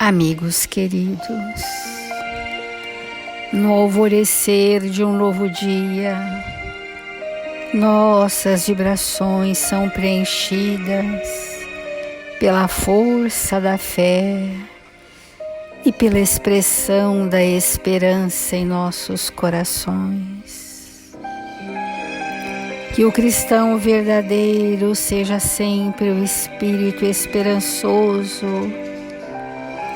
Amigos queridos, no alvorecer de um novo dia, nossas vibrações são preenchidas pela força da fé e pela expressão da esperança em nossos corações. Que o cristão verdadeiro seja sempre o espírito esperançoso,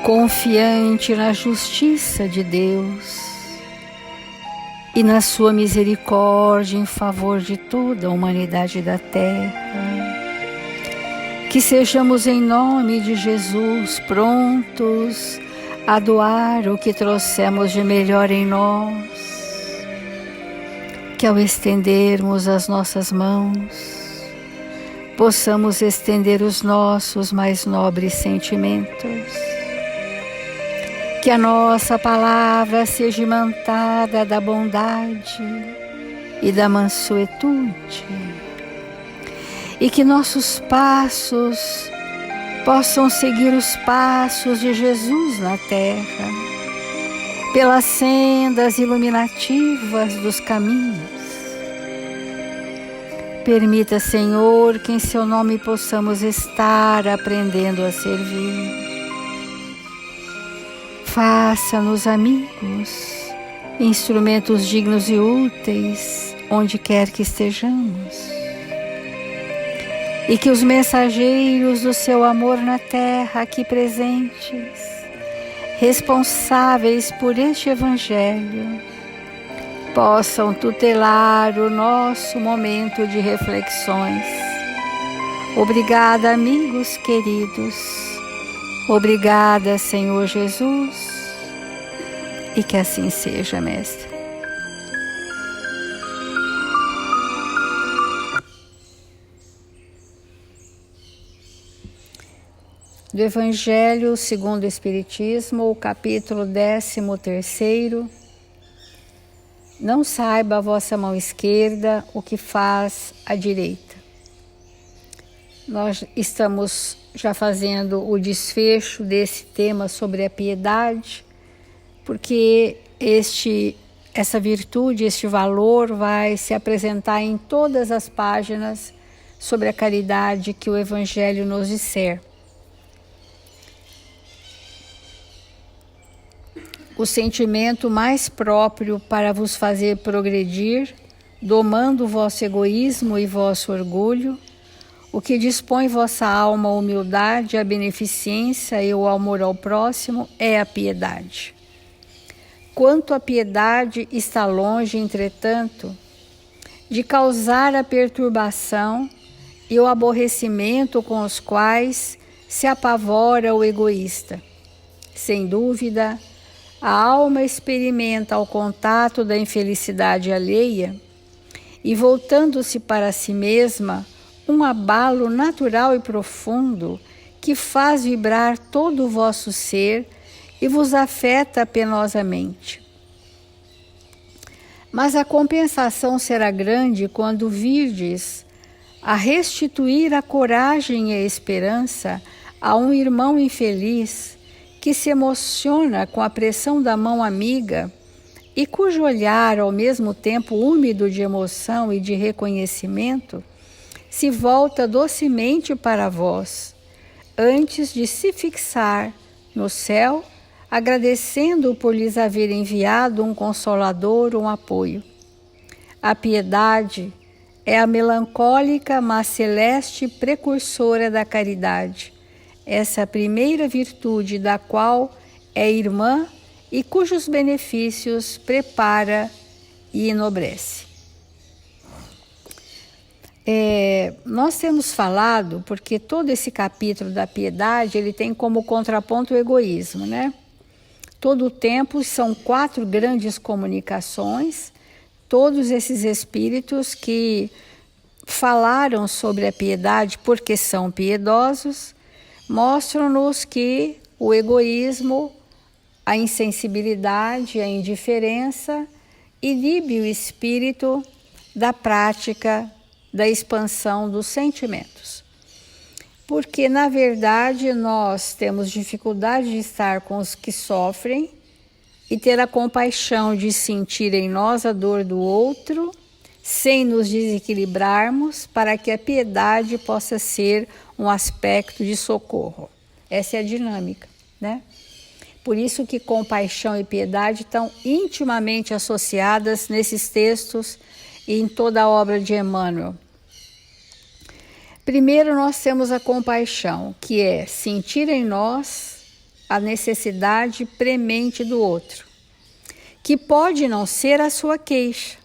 confiante na justiça de Deus e na sua misericórdia em favor de toda a humanidade da terra. Que sejamos em nome de Jesus prontos a doar o que trouxemos de melhor em nós. Que ao estendermos as nossas mãos, possamos estender os nossos mais nobres sentimentos. Que a nossa palavra seja imantada da bondade e da mansuetude. E que nossos passos possam seguir os passos de Jesus na terra, pelas sendas iluminativas dos caminhos. Permita, Senhor, que em seu nome possamos estar aprendendo a servir. Faça-nos amigos, instrumentos dignos e úteis, onde quer que estejamos. E que os mensageiros do seu amor na terra aqui presentes, responsáveis por este Evangelho, possam tutelar o nosso momento de reflexões. Obrigada, amigos queridos. Obrigada, Senhor Jesus, e que assim seja, Mestre. Do Evangelho segundo o Espiritismo, o capítulo 13º. Não saiba a vossa mão esquerda o que faz a direita. Nós estamos já fazendo o desfecho desse tema sobre a piedade, porque essa virtude, este valor vai se apresentar em todas as páginas sobre a caridade que o Evangelho nos disser. O sentimento mais próprio para vos fazer progredir, domando o vosso egoísmo e vosso orgulho, o que dispõe vossa alma à humildade, à beneficência e ao amor ao próximo é a piedade. Quanto a piedade está longe, entretanto, de causar a perturbação e o aborrecimento com os quais se apavora o egoísta. Sem dúvida, a alma experimenta ao contato da infelicidade alheia e, voltando-se para si mesma, um abalo natural e profundo que faz vibrar todo o vosso ser e vos afeta penosamente. Mas a compensação será grande quando virdes a restituir a coragem e a esperança a um irmão infeliz que se emociona com a pressão da mão amiga e cujo olhar, ao mesmo tempo úmido de emoção e de reconhecimento, se volta docemente para vós, antes de se fixar no céu, agradecendo por lhes haver enviado um consolador, um apoio. A piedade é a melancólica, mas celeste precursora da caridade, essa primeira virtude da qual é irmã e cujos benefícios prepara e enobrece. Nós temos falado, porque todo esse capítulo da piedade, ele tem como contraponto o egoísmo, né? Todo o tempo são 4 grandes comunicações, todos esses espíritos que falaram sobre a piedade porque são piedosos, mostram-nos que o egoísmo, a insensibilidade, a indiferença inibe o espírito da prática da expansão dos sentimentos. Porque, na verdade, nós temos dificuldade de estar com os que sofrem e ter a compaixão de sentir em nós a dor do outro, sem nos desequilibrarmos, para que a piedade possa ser um aspecto de socorro. Essa é a dinâmica, né? Por isso que compaixão e piedade estão intimamente associadas nesses textos e em toda a obra de Emmanuel. Primeiro nós temos a compaixão, que é sentir em nós a necessidade premente do outro, que pode não ser a sua queixa.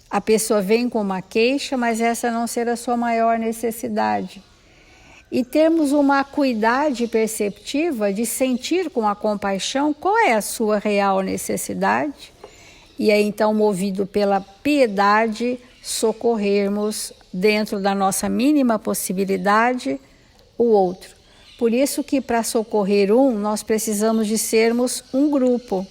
A pessoa vem com uma queixa, mas essa não ser a sua maior necessidade. E termos uma acuidade perceptiva de sentir com a compaixão qual é a sua real necessidade, e aí então, movido pela piedade, socorrermos dentro da nossa mínima possibilidade o outro. Por isso que para socorrer um, nós precisamos de sermos um grupo,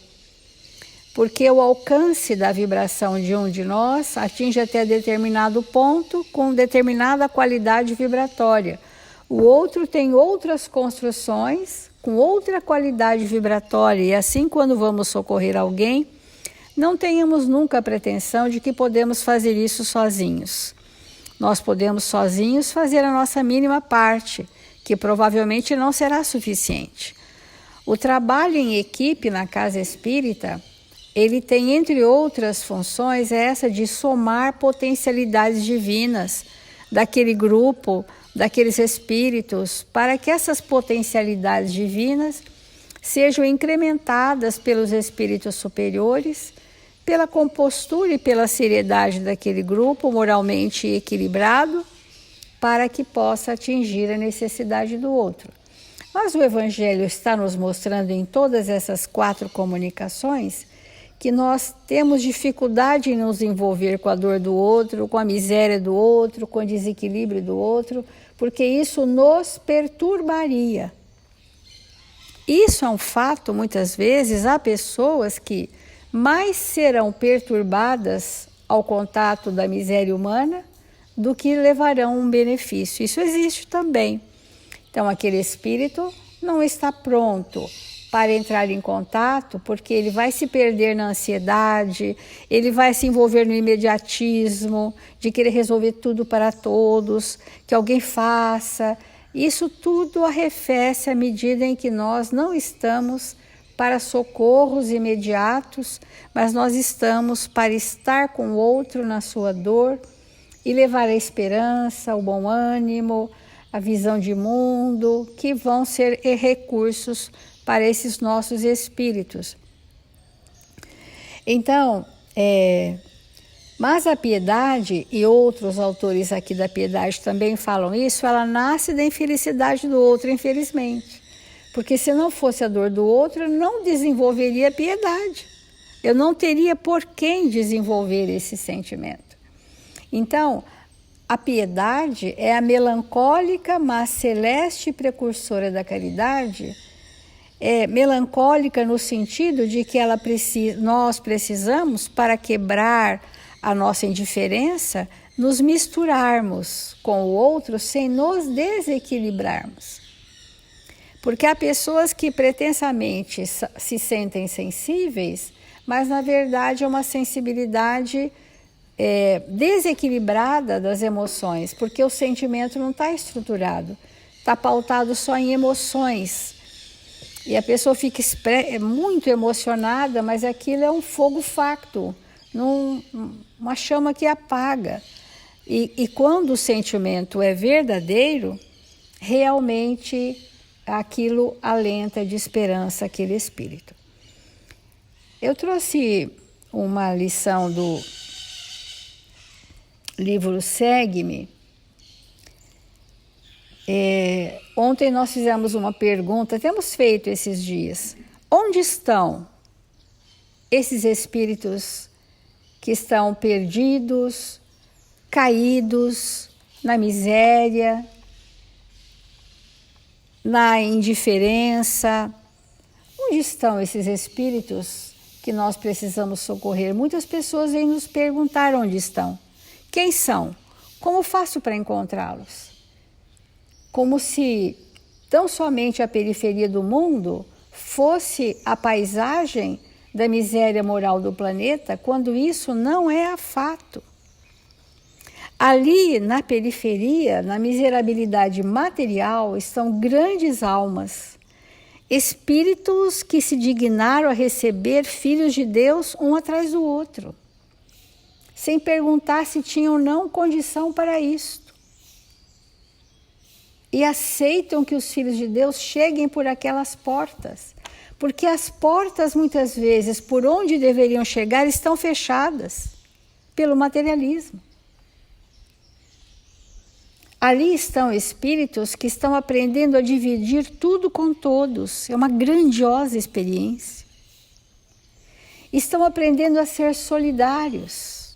porque o alcance da vibração de um de nós atinge até determinado ponto com determinada qualidade vibratória. O outro tem outras construções com outra qualidade vibratória, e assim, quando vamos socorrer alguém, não tenhamos nunca a pretensão de que podemos fazer isso sozinhos. Nós podemos sozinhos fazer a nossa mínima parte, que provavelmente não será suficiente. O trabalho em equipe na casa espírita, ele tem, entre outras funções, essa de somar potencialidades divinas daquele grupo, daqueles espíritos, para que essas potencialidades divinas sejam incrementadas pelos espíritos superiores, pela compostura e pela seriedade daquele grupo moralmente equilibrado, para que possa atingir a necessidade do outro. Mas o Evangelho está nos mostrando em todas essas 4 comunicações que nós temos dificuldade em nos envolver com a dor do outro, com a miséria do outro, com o desequilíbrio do outro, porque isso nos perturbaria. Isso é um fato, muitas vezes, há pessoas que mais serão perturbadas ao contato da miséria humana do que levarão um benefício. Isso existe também. Então, aquele espírito não está pronto para entrar em contato, porque ele vai se perder na ansiedade, ele vai se envolver no imediatismo, de querer resolver tudo para todos, que alguém faça. Isso tudo arrefece à medida em que nós não estamos para socorros imediatos, mas nós estamos para estar com o outro na sua dor e levar a esperança, o bom ânimo, a visão de mundo, que vão ser recursos para esses nossos espíritos. Então, mas a piedade, e outros autores aqui da piedade também falam isso, ela nasce da infelicidade do outro, infelizmente. Porque se não fosse a dor do outro, eu não desenvolveria piedade. Eu não teria por quem desenvolver esse sentimento. Então, a piedade é a melancólica, mas celeste precursora da caridade. É melancólica no sentido de que nós precisamos, para quebrar a nossa indiferença, nos misturarmos com o outro sem nos desequilibrarmos. Porque há pessoas que pretensamente se sentem sensíveis, mas na verdade é uma sensibilidade desequilibrada das emoções, porque o sentimento não está estruturado, está pautado só em emoções. E a pessoa fica muito emocionada, mas aquilo é um fogo facto, uma chama que apaga. E quando o sentimento é verdadeiro, realmente aquilo alenta de esperança aquele espírito. Eu trouxe uma lição do livro Segue-me. Ontem nós fizemos uma pergunta, temos feito esses dias. Onde estão esses espíritos que estão perdidos, caídos, na miséria, na indiferença? Onde estão esses espíritos que nós precisamos socorrer? Muitas pessoas vêm nos perguntar onde estão. Quem são? Como faço para encontrá-los? como se tão somente a periferia do mundo fosse a paisagem da miséria moral do planeta, quando isso não é a fato. Ali, na periferia, na miserabilidade material, estão grandes almas, espíritos que se dignaram a receber filhos de Deus um atrás do outro, sem perguntar se tinham ou não condição para isto. E aceitam que os filhos de Deus cheguem por aquelas portas, porque as portas, muitas vezes, por onde deveriam chegar, estão fechadas pelo materialismo. Ali estão espíritos que estão aprendendo a dividir tudo com todos. É uma grandiosa experiência. Estão aprendendo a ser solidários.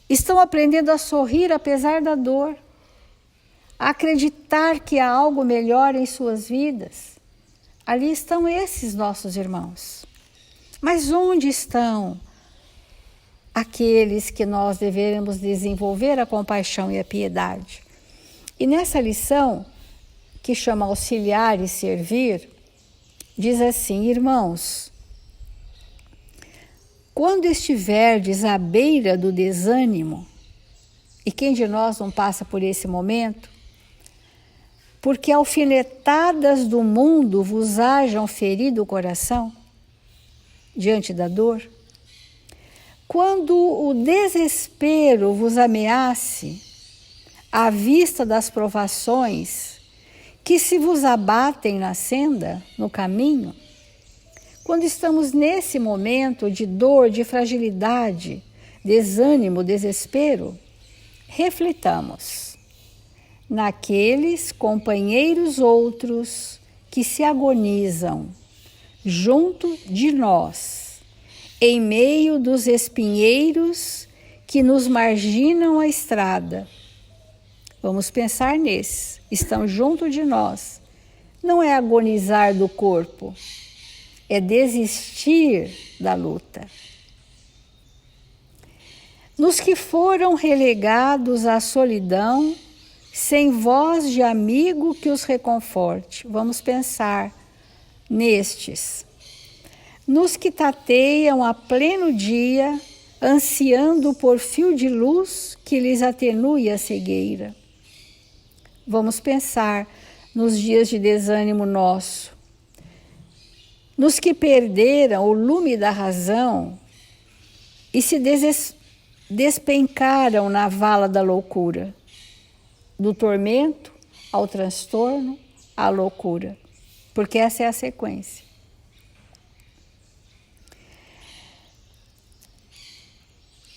Estão aprendendo a sorrir apesar da dor. A acreditar que há algo melhor em suas vidas. Ali estão esses nossos irmãos. Mas onde estão aqueles que nós devemos desenvolver a compaixão e a piedade? E nessa lição, que chama Auxiliar e Servir, diz assim: irmãos, quando estiverdes à beira do desânimo, e quem de nós não passa por esse momento, porque alfinetadas do mundo vos hajam ferido o coração, diante da dor, quando o desespero vos ameace, à vista das provações que se vos abatem na senda, no caminho, quando estamos nesse momento de dor, de fragilidade, desânimo, desespero, reflitamos naqueles companheiros outros que se agonizam junto de nós, em meio dos espinheiros que nos marginam a estrada. Vamos pensar nesses, estão junto de nós. Não é agonizar do corpo, é desistir da luta. Nos que foram relegados à solidão, sem voz de amigo que os reconforte. Vamos pensar nestes. Nos que tateiam a pleno dia, ansiando por fio de luz que lhes atenue a cegueira. Vamos pensar nos dias de desânimo nosso, nos que perderam o lume da razão e se despencaram na vala da loucura, do tormento ao transtorno, à loucura, porque essa é a sequência.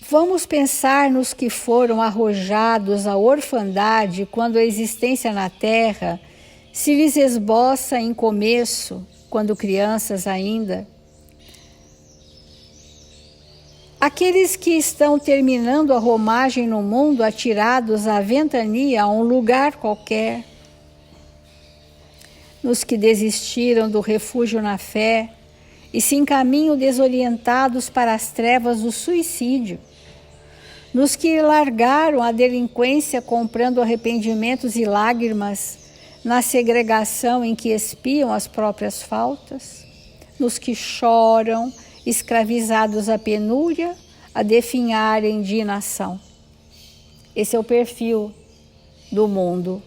Vamos pensar nos que foram arrojados à orfandade quando a existência na Terra se lhes esboça em começo, quando crianças ainda. Aqueles que estão terminando a romagem no mundo, atirados à ventania, a um lugar qualquer. Nos que desistiram do refúgio na fé e se encaminham desorientados para as trevas do suicídio. Nos que largaram a delinquência comprando arrependimentos e lágrimas na segregação em que espiam as próprias faltas. Nos que choram, escravizados à penúria, a definhar em inação. Esse é o perfil do mundo.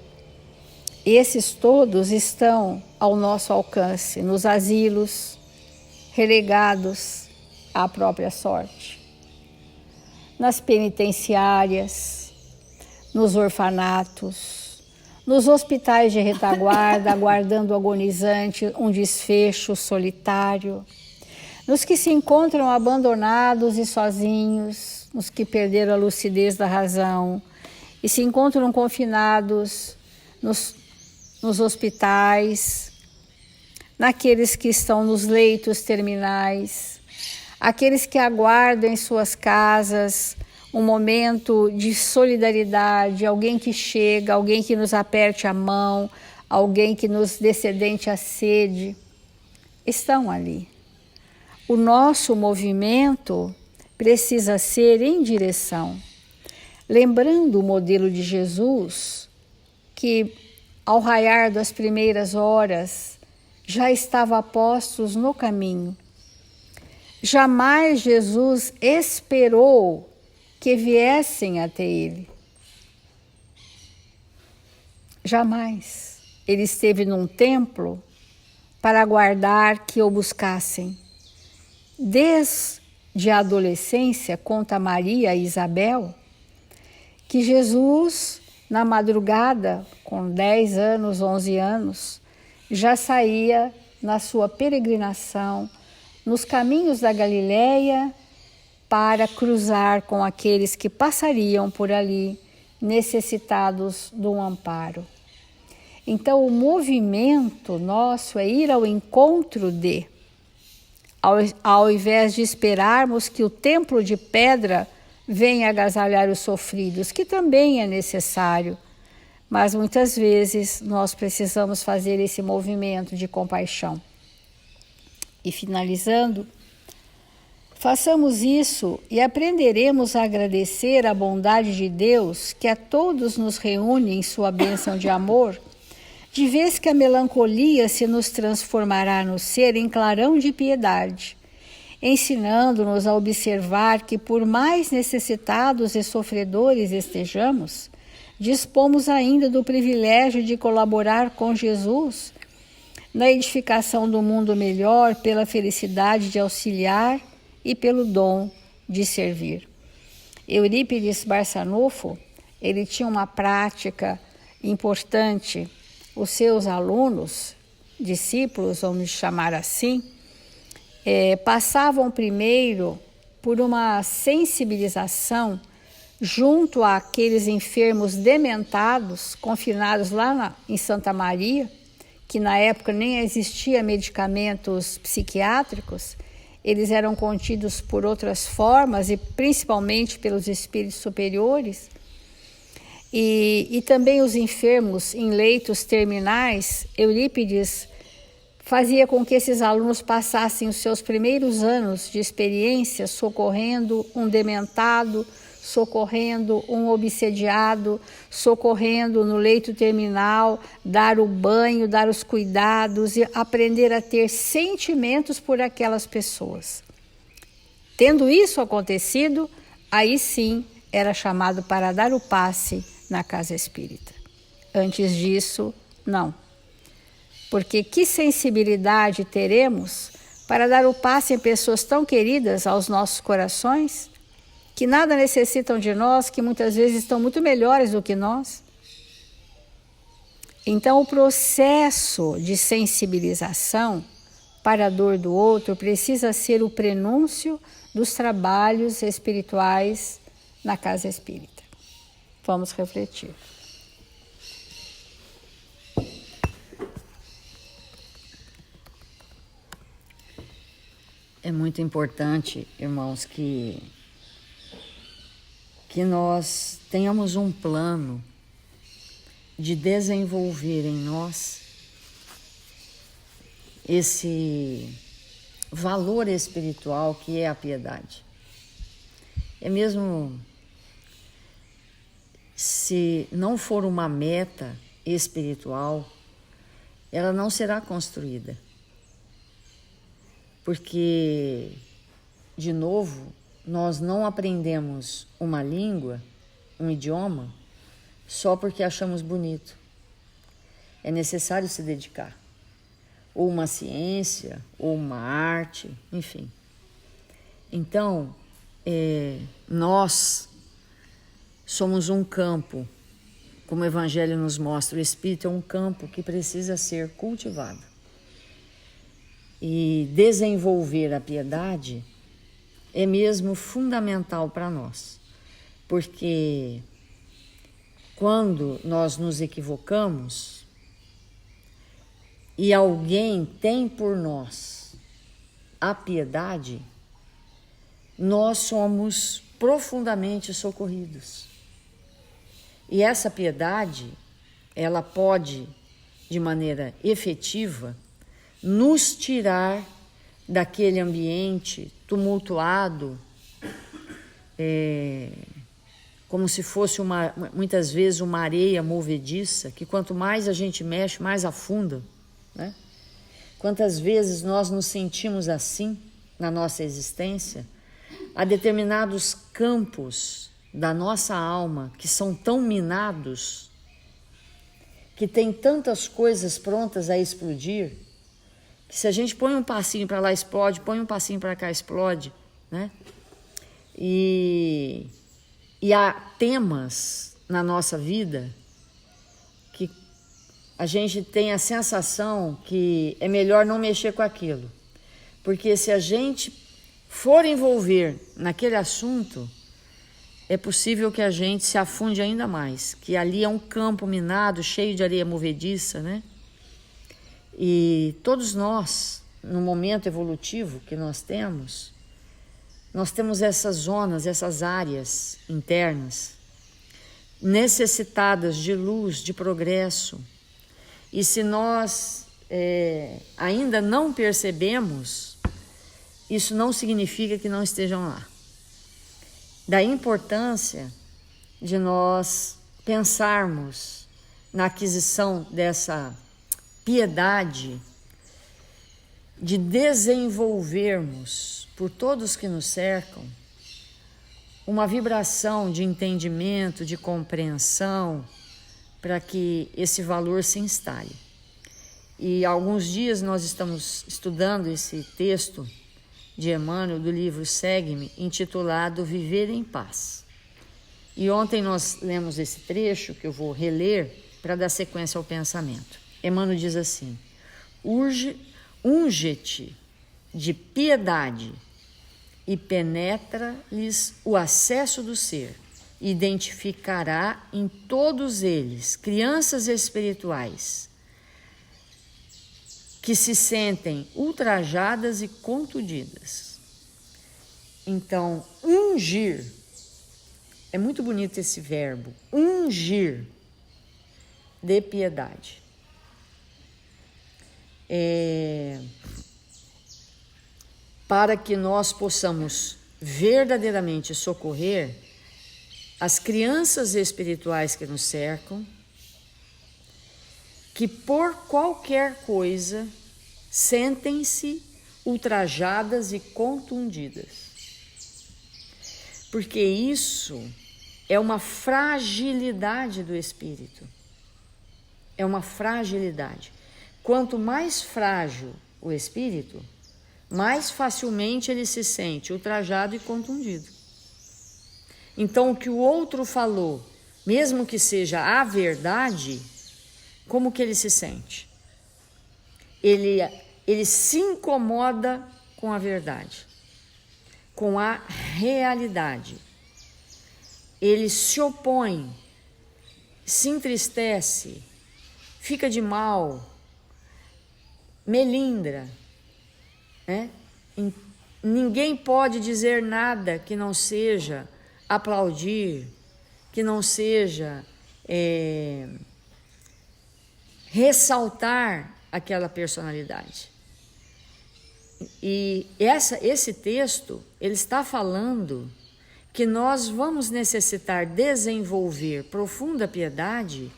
Esses todos estão ao nosso alcance, nos asilos, relegados à própria sorte. Nas penitenciárias, nos orfanatos, nos hospitais de retaguarda, aguardando agonizante um desfecho solitário, nos que se encontram abandonados e sozinhos, nos que perderam a lucidez da razão e se encontram confinados nos hospitais, naqueles que estão nos leitos terminais, aqueles que aguardam em suas casas um momento de solidariedade, alguém que chega, alguém que nos aperte a mão, alguém que nos dê sedente a sede, estão ali. O nosso movimento precisa ser em direção, lembrando o modelo de Jesus, que ao raiar das primeiras horas, já estavam postos no caminho. Jamais Jesus esperou que viessem até ele. Jamais. Ele esteve num templo para aguardar que o buscassem. Desde a adolescência, conta Maria e Isabel, que Jesus, na madrugada, com 10 anos, 11 anos, já saía na sua peregrinação nos caminhos da Galileia para cruzar com aqueles que passariam por ali, necessitados de um amparo. Então, o movimento nosso é ir ao encontro de, ao invés de esperarmos que o templo de pedra venha agasalhar os sofridos, que também é necessário, mas muitas vezes nós precisamos fazer esse movimento de compaixão. E finalizando, façamos isso e aprenderemos a agradecer a bondade de Deus que a todos nos reúne em sua bênção de amor, de vez que a melancolia se nos transformará no ser em clarão de piedade, ensinando-nos a observar que, por mais necessitados e sofredores estejamos, dispomos ainda do privilégio de colaborar com Jesus na edificação do mundo melhor pela felicidade de auxiliar e pelo dom de servir. Eurípides Barçanufo, ele tinha uma prática importante. Os seus alunos, discípulos, vamos chamar assim, passavam primeiro por uma sensibilização junto àqueles enfermos dementados, confinados lá em Santa Maria, que na época nem existia medicamentos psiquiátricos, eles eram contidos por outras formas e principalmente pelos espíritos superiores. E também os enfermos em leitos terminais, Eurípides fazia com que esses alunos passassem os seus primeiros anos de experiência socorrendo um dementado, socorrendo um obsediado, socorrendo no leito terminal, dar o banho, dar os cuidados e aprender a ter sentimentos por aquelas pessoas. Tendo isso acontecido, aí sim era chamado para dar o passe na casa espírita. Antes disso, não. Porque que sensibilidade teremos para dar o passe em pessoas tão queridas aos nossos corações, que nada necessitam de nós, que muitas vezes estão muito melhores do que nós? Então, o processo de sensibilização para a dor do outro precisa ser o prenúncio dos trabalhos espirituais na casa espírita. Vamos refletir. É muito importante, irmãos, que nós tenhamos um plano de desenvolver em nós esse valor espiritual que é a piedade. É mesmo se não for uma meta espiritual, ela não será construída. Porque, de novo, nós não aprendemos uma língua, um idioma, só porque achamos bonito. É necessário se dedicar. Ou uma ciência, ou uma arte, enfim. Então, nós somos um campo, como o Evangelho nos mostra, o Espírito é um campo que precisa ser cultivado. E desenvolver a piedade é mesmo fundamental para nós, porque quando nós nos equivocamos e alguém tem por nós a piedade, nós somos profundamente socorridos. E essa piedade, ela pode, de maneira efetiva, nos tirar daquele ambiente tumultuado, como se fosse muitas vezes uma areia movediça, que quanto mais a gente mexe, mais afunda, né? Quantas vezes nós nos sentimos assim na nossa existência? Há determinados campos da nossa alma que são tão minados, que tem tantas coisas prontas a explodir, que se a gente põe um passinho para lá explode, põe um passinho para cá explode, né? E há temas na nossa vida que a gente tem a sensação que é melhor não mexer com aquilo, porque se a gente for envolver naquele assunto, é possível que a gente se afunde ainda mais, que ali é um campo minado, cheio de areia movediça, né? E todos nós, no momento evolutivo que nós temos essas zonas, essas áreas internas, necessitadas de luz, de progresso. E se nós ainda não percebemos, isso não significa que não estejam lá. Da importância de nós pensarmos na aquisição dessa piedade, de desenvolvermos por todos que nos cercam uma vibração de entendimento, de compreensão, para que esse valor se instale. E há alguns dias nós estamos estudando esse texto de Emmanuel, do livro Segue-me, intitulado Viver em Paz. E ontem nós lemos esse trecho, que eu vou reler, para dar sequência ao pensamento. Emmanuel diz assim: unge-te de piedade e penetra-lhes o acesso do ser. Identificará em todos eles crianças espirituais que se sentem ultrajadas e contundidas. Então, ungir, é muito bonito esse verbo, ungir de piedade. Para que nós possamos verdadeiramente socorrer as crianças espirituais que nos cercam, que por qualquer coisa sentem-se ultrajadas e contundidas. Porque isso é uma fragilidade do espírito. É uma fragilidade. Quanto mais frágil o espírito, mais facilmente ele se sente ultrajado e contundido. Então, o que o outro falou, mesmo que seja a verdade, como que ele se sente? Ele se incomoda com a verdade, com a realidade. Ele se opõe, se entristece, fica de mal, melindra, né? Ninguém pode dizer nada que não seja aplaudir, que não seja ressaltar aquela personalidade. E esse texto, ele está falando que nós vamos necessitar desenvolver profunda piedade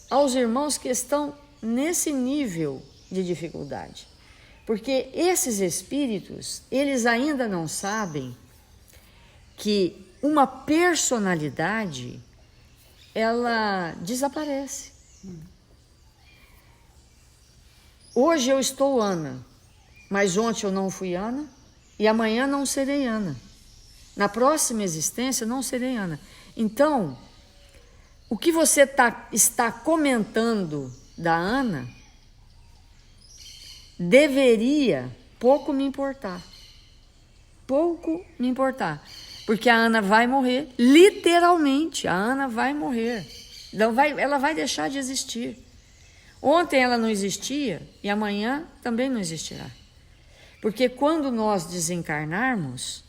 aos irmãos que estão nesse nível de dificuldade. Porque esses espíritos, eles ainda não sabem que uma personalidade, ela desaparece. Hoje eu estou Ana, mas ontem eu não fui Ana e amanhã não serei Ana. Na próxima existência não serei Ana. Então, o que você está comentando da Ana deveria pouco me importar. Pouco me importar. Porque a Ana vai morrer, literalmente, a Ana vai morrer. Ela vai deixar de existir. Ontem ela não existia e amanhã também não existirá. Porque quando nós desencarnarmos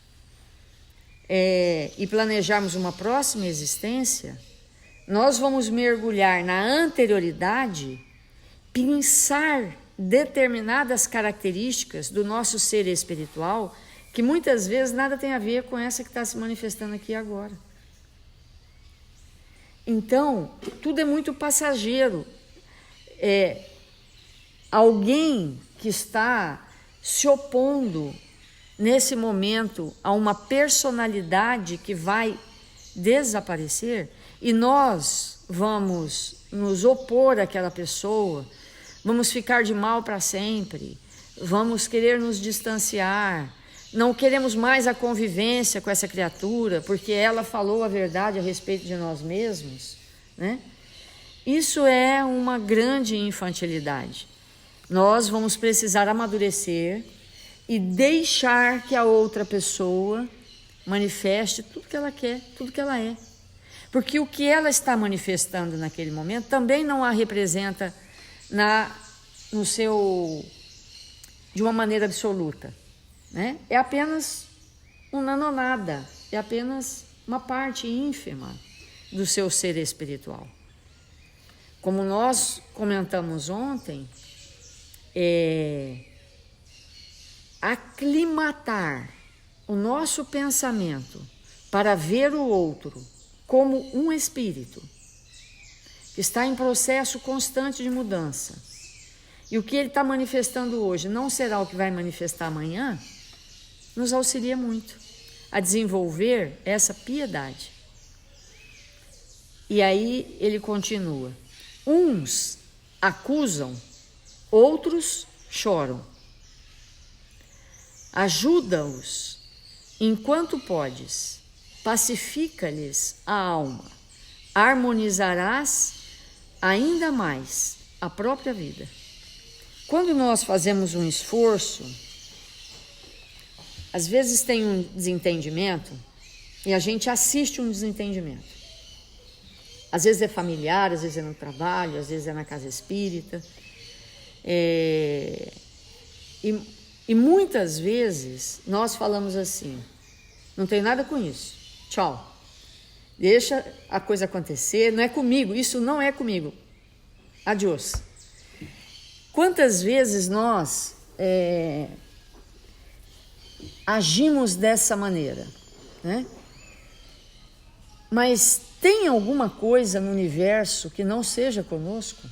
e planejarmos uma próxima existência, nós vamos mergulhar na anterioridade, pensar determinadas características do nosso ser espiritual que muitas vezes nada tem a ver com essa que está se manifestando aqui agora. Então, tudo é muito passageiro. Alguém que está se opondo nesse momento a uma personalidade que vai desaparecer, e nós vamos nos opor àquela pessoa, vamos ficar de mal para sempre, vamos querer nos distanciar, não queremos mais a convivência com essa criatura, porque ela falou a verdade a respeito de nós mesmos, né? Isso é uma grande infantilidade. Nós vamos precisar amadurecer e deixar que a outra pessoa manifeste tudo que ela quer, tudo que ela é. Porque o que ela está manifestando naquele momento também não a representa de uma maneira absoluta, né? É apenas um nanonada, é apenas uma parte ínfima do seu ser espiritual. Como nós comentamos ontem, aclimatar o nosso pensamento para ver o outro como um espírito que está em processo constante de mudança, e o que ele está manifestando hoje não será o que vai manifestar amanhã, nos auxilia muito a desenvolver essa piedade. E aí ele continua: uns acusam, outros choram. Ajuda-os enquanto podes, pacifica-lhes a alma, harmonizarás ainda mais a própria vida. Quando nós fazemos um esforço, às vezes tem um desentendimento e a gente assiste um desentendimento. Às vezes é familiar, às vezes é no trabalho, às vezes é na casa espírita. E muitas vezes nós falamos assim: não tem nada com isso, tchau, deixa a coisa acontecer, não é comigo, isso não é comigo, adiós. Quantas vezes nós agimos dessa maneira, né? Mas tem alguma coisa no universo que não seja conosco?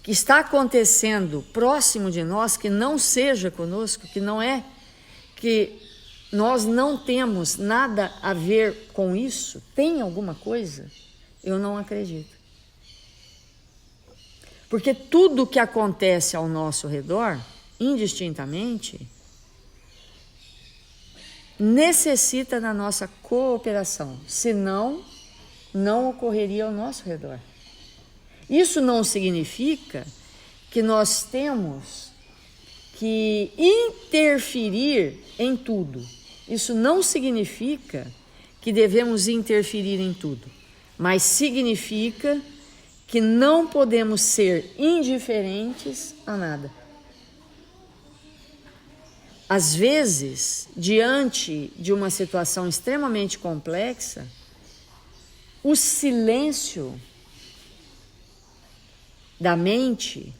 Que está acontecendo próximo de nós, que não seja conosco, que não é, que nós não temos nada a ver com isso? Tem alguma coisa? Eu não acredito. Porque tudo que acontece ao nosso redor, indistintamente, necessita da nossa cooperação, senão não ocorreria ao nosso redor. Isso não significa que nós temos que interferir em tudo. Isso não significa que devemos interferir em tudo, mas significa que não podemos ser indiferentes a nada. Às vezes, diante de uma situação extremamente complexa, o silêncio da mente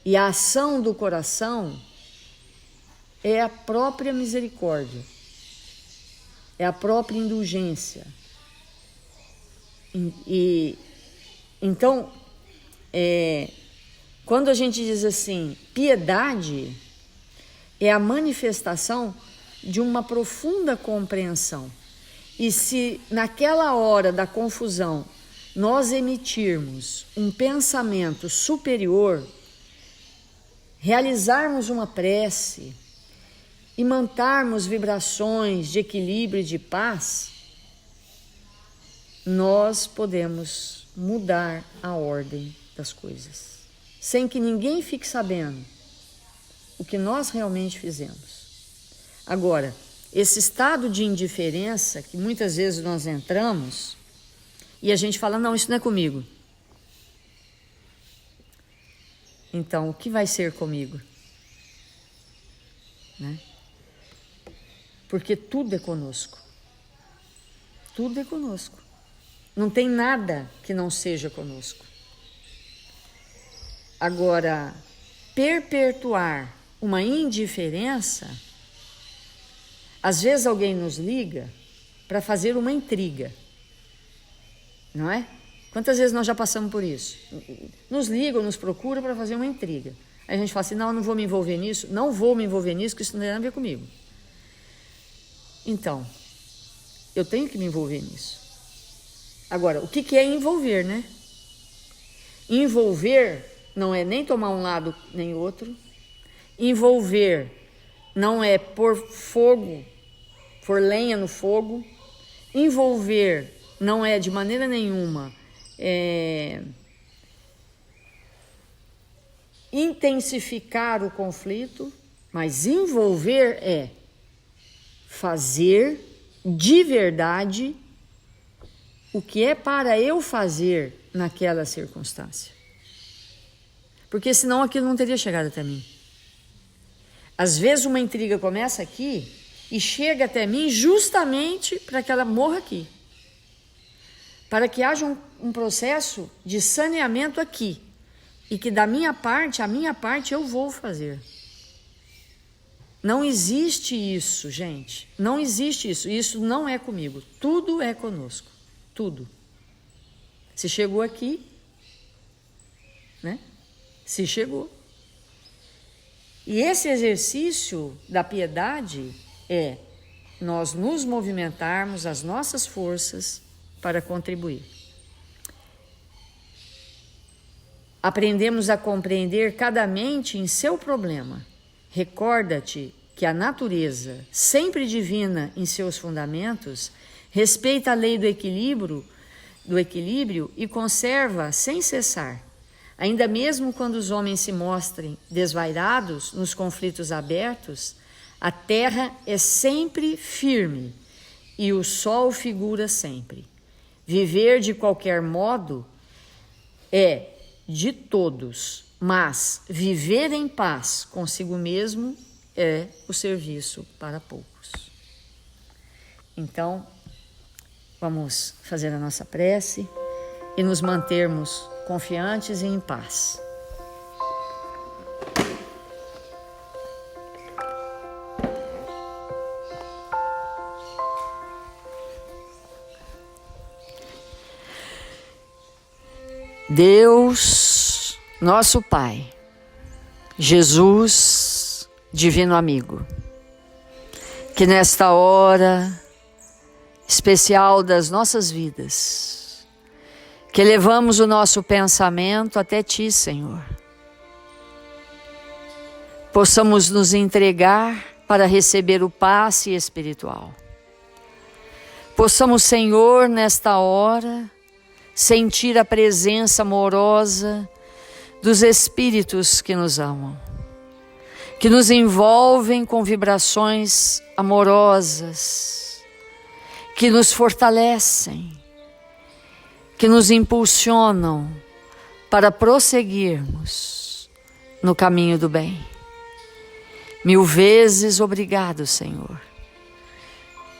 e a ação do coração é a própria misericórdia, é a própria indulgência. Então, quando a gente diz assim, piedade é a manifestação de uma profunda compreensão. E se naquela hora da confusão nós emitirmos um pensamento superior, realizarmos uma prece e mandarmos vibrações de equilíbrio e de paz, nós podemos mudar a ordem das coisas, sem que ninguém fique sabendo o que nós realmente fizemos. Agora, esse estado de indiferença que muitas vezes nós entramos e a gente fala, não, isso não é comigo. Então, o que vai ser comigo? Né? Porque tudo é conosco. Tudo é conosco. Não tem nada que não seja conosco. Agora, perpetuar uma indiferença, às vezes alguém nos liga para fazer uma intriga. não é? Quantas vezes nós já passamos por isso? Nos ligam, nos procuram para fazer uma intriga. Aí a gente fala assim, não, eu não vou me envolver nisso, não vou me envolver nisso, porque isso não tem nada a ver comigo. Então, eu tenho que me envolver nisso. Agora, o que é envolver, né? Envolver não é nem tomar um lado nem outro. Envolver não é pôr fogo, pôr lenha no fogo. Envolver não é de maneira nenhuma intensificar o conflito, mas envolver é fazer de verdade o que é para eu fazer naquela circunstância. Porque senão aquilo não teria chegado até mim. Às vezes uma intriga começa aqui e chega até mim justamente para que ela morra aqui. Para que haja um processo de saneamento aqui. E que da minha parte, a minha parte eu vou fazer. Não existe isso, gente. Não existe isso. Isso não é comigo. Tudo é conosco. Tudo. Se chegou aqui, né? Se chegou. E esse exercício da piedade é nós nos movimentarmos as nossas forças para contribuir. Aprendemos a compreender cada mente em seu problema. Recorda-te que a natureza, sempre divina em seus fundamentos, respeita a lei do equilíbrio e conserva sem cessar. Ainda mesmo quando os homens se mostrem desvairados nos conflitos abertos, a terra é sempre firme e o sol figura sempre. Viver de qualquer modo é de todos, mas viver em paz consigo mesmo é o serviço para poucos. Então, vamos fazer a nossa prece e nos mantermos confiantes e em paz. Deus, nosso Pai, Jesus, divino amigo, que nesta hora especial das nossas vidas, que levamos o nosso pensamento até Ti, Senhor, possamos nos entregar para receber o passe espiritual. Possamos, Senhor, nesta hora, sentir a presença amorosa dos Espíritos que nos amam, que nos envolvem com vibrações amorosas, que nos fortalecem, que nos impulsionam para prosseguirmos no caminho do bem. 1000 vezes obrigado, Senhor,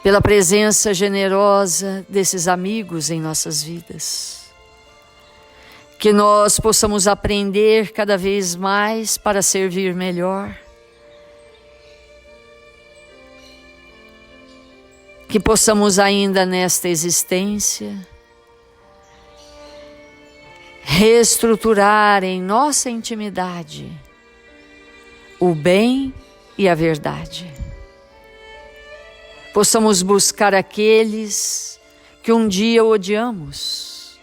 pela presença generosa desses amigos em nossas vidas. Que nós possamos aprender cada vez mais para servir melhor. Que possamos ainda nesta existência reestruturar em nossa intimidade o bem e a verdade. Possamos buscar aqueles que um dia odiamos,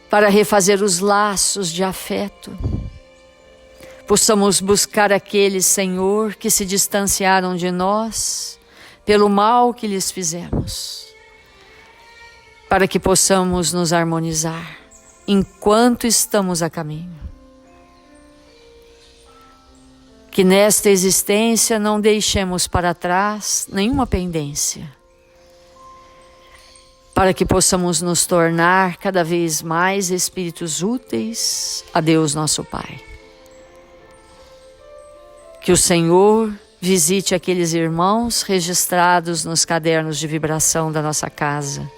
para refazer os laços de afeto. Possamos buscar aqueles, Senhor, que se distanciaram de nós pelo mal que lhes fizemos, para que possamos nos harmonizar enquanto estamos a caminho. Que nesta existência não deixemos para trás nenhuma pendência, para que possamos nos tornar cada vez mais espíritos úteis a Deus nosso Pai. Que o Senhor visite aqueles irmãos registrados nos cadernos de vibração da nossa casa,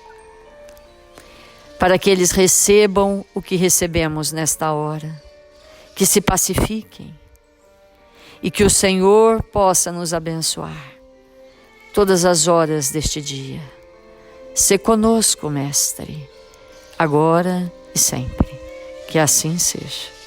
para que eles recebam o que recebemos nesta hora, que se pacifiquem e que o Senhor possa nos abençoar todas as horas deste dia. Sê conosco, Mestre, agora e sempre. Que assim seja.